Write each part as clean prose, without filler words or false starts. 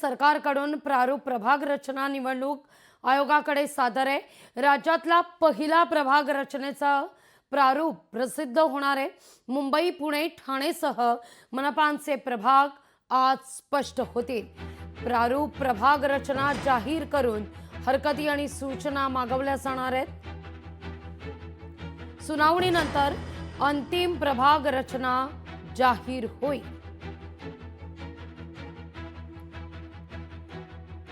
सरकारकडून प्रारूप प्रभाग रचना निवडणूक आयोगाकडे सादर आहे। राज्यातला पहिला प्रभाग रचनेचा प्रारूप प्रसिद्ध होणार आहे। मुंबई, पुणे, ठाणेसह मनपाचे प्रभाग आज स्पष्ट होतील। प्रारूप प्रभाग रचना जाहीर करून हरकती आणि सूचना मागवल्या जाणार आहेत। सुनावणीनंतर अंतिम प्रभाग रचना जाहीर होईल।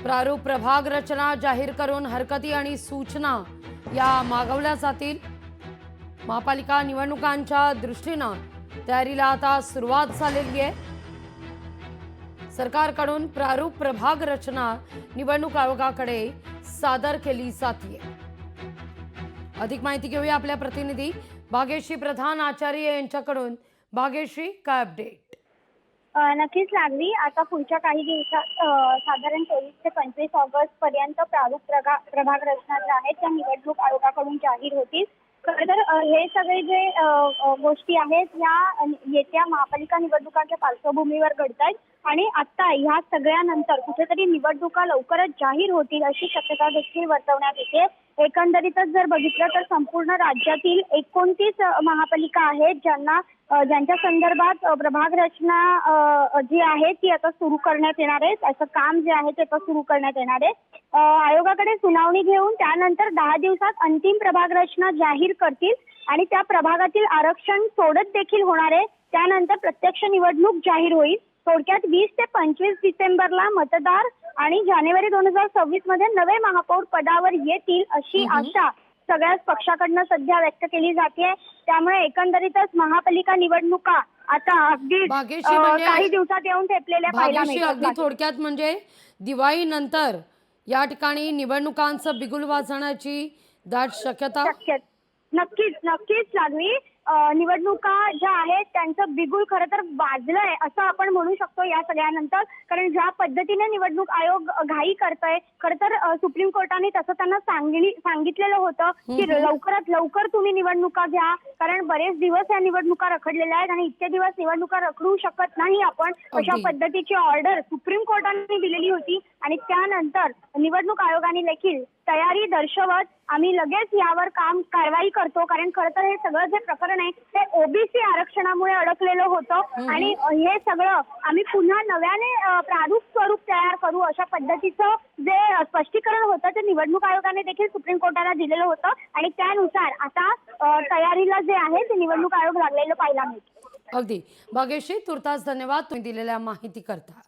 प्रारूप प्रभाग रचना जाहीर करून हरकती आणि सूचना या मागवल्या जातील। महापालिका निवडणुकांच्या दृष्टीने तयारीला आता सुरुवात झालेली आहे। सरकारकडून प्रारूप प्रभाग रचना निवडणूक आयोगाकडे सादर केली जाते। अधिक माहिती घेऊया आपल्या प्रतिनिधी भाग्यश्री प्रधान आचार्य यांच्याकडून। भाग्यश्री, काय अपडेट? नक्कीच लागली। आता पुढच्या काही दिवसात साधारण 23 ते 25 ऑगस्ट पर्यंत प्रारूप प्रभाग रचना ज्या आहेत त्या निवडणूक आयोगाकडून जाहीर होतील। खरं तर हे सगळे जे गोष्टी आहेत ह्या येत्या महापालिका निवडणुकांच्या पार्श्वभूमीवर घडत आहेत आणि आता ह्या सगळ्यानंतर कुठेतरी निवडणुका लवकरच जाहीर होतील अशी शक्यता देखील वर्तवण्यात येते। एकंदरीतच जर बघितलं तर संपूर्ण राज्यातील 29 महापालिका आहेत ज्यांच्या संदर्भात प्रभाग रचना जी आहे ती आता सुरू करण्यात येणार आहे। असं काम जे आहे ते आता सुरू करण्यात येणार आहे। आयोगाकडे सुनावणी घेऊन त्यानंतर 10 दिवसात अंतिम प्रभाग रचना जाहीर करतील आणि त्या प्रभागातील आरक्षण सोडत देखील होणार आहे। त्यानंतर प्रत्यक्ष निवडणूक जाहीर होईल। थोडक्यात 20 ते 25 डिसेंबरला मतदार आणि जानेवारी 2026 मध्ये नवे महापौर पदावर येतील अशी आशा सगळ्याच पक्षाकडनं सध्या व्यक्त केली जाते। त्यामुळे एकंदरीतच महापालिका निवडणुका आता अगदी काही दिवसात येऊन ठेपलेल्या पाहायला मिळतात। अगदी थोडक्यात म्हणजे दिवाळी नंतर या ठिकाणी निवडणुकांचं बिगुल वाजण्याची दाट शक्यता नक्कीच लागली। निवडणुका ज्या आहेत त्यांचं बिगुल खरं तर वाजलंय असं आपण म्हणू शकतो या सगळ्यानंतर। कारण ज्या पद्धतीने निवडणूक आयोग घाई करतोय, खरं तर सुप्रीम कोर्टाने तसं त्यांना सांगितलेलं होतं की लवकरात लवकर तुम्ही निवडणुका घ्या, कारण बरेच दिवस या निवडणुका रखडलेल्या आहेत आणि इतके दिवस निवडणुका रखडू शकत नाही आपण, अशा पद्धतीची ऑर्डर सुप्रीम कोर्टाने दिलेली होती। आणि त्यानंतर निवडणूक आयोगाने देखील तयारी दर्शवत आम्ही लगेच यावर कारवाई करतो, कारण खरं तर हे सगळं जे प्रकरण आहे ते ओबीसी आरक्षणामुळे अडकलेलं होतं आणि हे सगळं आम्ही पुन्हा नव्याने प्रारूप स्वरूप तयार करू अशा पद्धतीचं जे स्पष्टीकरण होतं ते निवडणूक आयोगाने देखील सुप्रीम कोर्टाला दिलेलं होतं आणि त्यानुसार आता तयारीला जे आहे ते निवडणूक आयोग लागलेलं पाहायला मिळतं। अगदी भाग्यश्री, तुर्तास धन्यवाद तुम्ही दिलेल्या माहिती करता।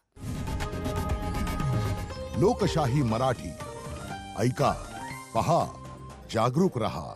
लोकशाही मराठी ऐका, पहा, जागरूक रहा।